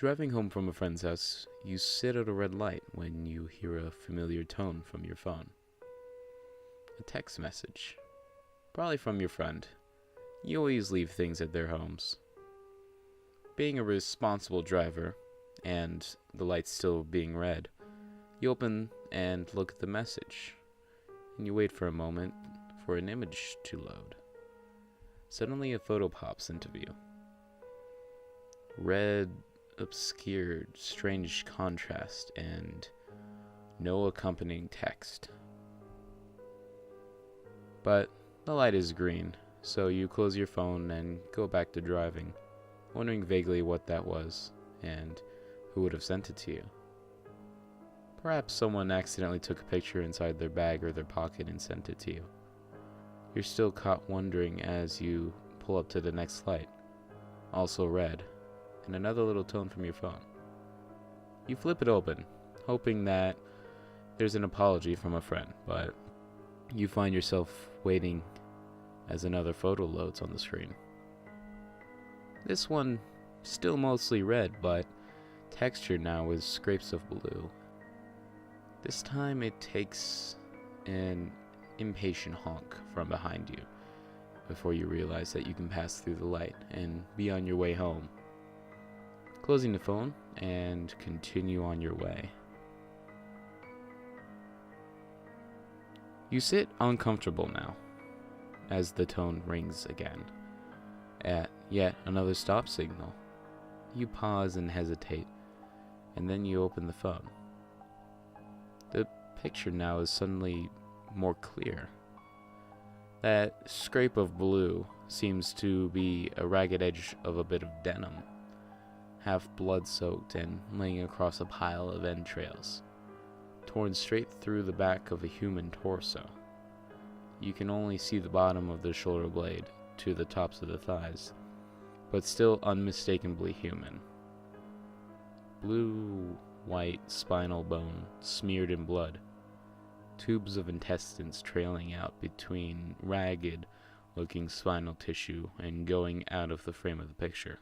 Driving home from a friend's house, you sit at a red light when you hear a familiar tone from your phone. A text message. Probably from your friend. You always leave things at their homes. Being a responsible driver, and the light still being red, you open and look at the message, and you wait for a moment for an image to load. Suddenly a photo pops into view. Red, obscured, strange contrast, and no accompanying text. But the light is green, so you close your phone and go back to driving, wondering vaguely what that was and who would have sent it to you. Perhaps someone accidentally took a picture inside their bag or their pocket and sent it to you. You're still caught wondering as you pull up to the next light, also red, and another little tone from your phone. You flip it open, hoping that there's an apology from a friend, but you find yourself waiting as another photo loads on the screen. This one still mostly red, but textured now with scrapes of blue. This time it takes an impatient honk from behind you before you realize that you can pass through the light and be on your way home. Closing the phone and continue on your way. You sit uncomfortable now as the tone rings again at yet another stop signal. You pause and hesitate, and then you open the phone. The picture now is suddenly more clear. That scrape of blue seems to be a ragged edge of a bit of denim, half blood-soaked and laying across a pile of entrails, torn straight through the back of a human torso. You can only see the bottom of the shoulder blade to the tops of the thighs, but still unmistakably human. Blue-white spinal bone smeared in blood, tubes of intestines trailing out between ragged-looking spinal tissue and going out of the frame of the picture.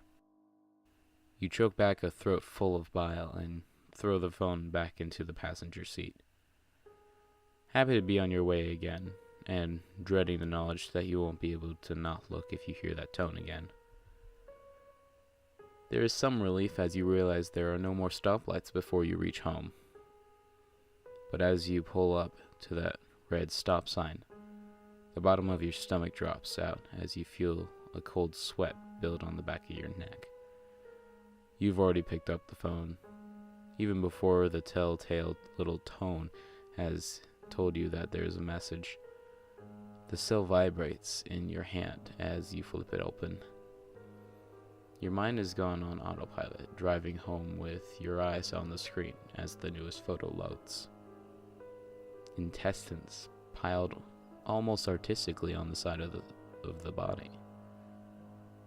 You choke back a throat full of bile and throw the phone back into the passenger seat. Happy to be on your way again, and dreading the knowledge that you won't be able to not look if you hear that tone again. There is some relief as you realize there are no more stoplights before you reach home. But as you pull up to that red stop sign, the bottom of your stomach drops out as you feel a cold sweat build on the back of your neck. You've already picked up the phone, even before the telltale little tone has told you that there's a message. The cell vibrates in your hand as you flip it open. Your mind is gone on autopilot, driving home with your eyes on the screen as the newest photo loads. Intestines piled almost artistically on the side of the body.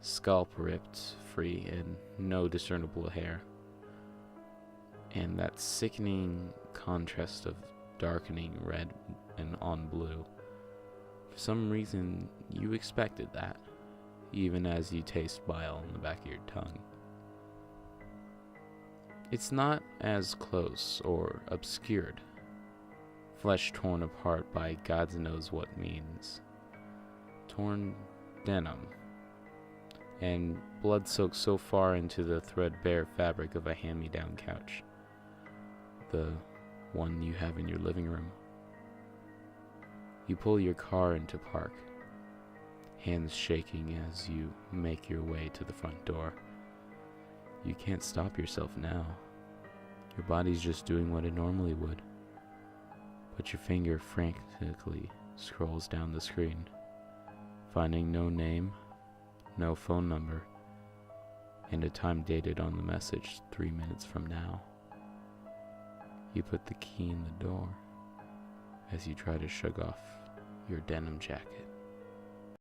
Scalp ripped free and no discernible hair. And that sickening contrast of darkening red and on blue. For some reason, you expected that, even as you taste bile on the back of your tongue. It's not as close or obscured. Flesh torn apart by God knows what means. Torn denim. And blood soaked so far into the threadbare fabric of a hand-me-down couch. The one you have in your living room. You pull your car into park, hands shaking as you make your way to the front door. You can't stop yourself now. Your body's just doing what it normally would. But your finger frantically scrolls down the screen, finding no name, no phone number, and a time dated on the message 3 minutes from now. You put the key in the door as you try to shrug off your denim jacket.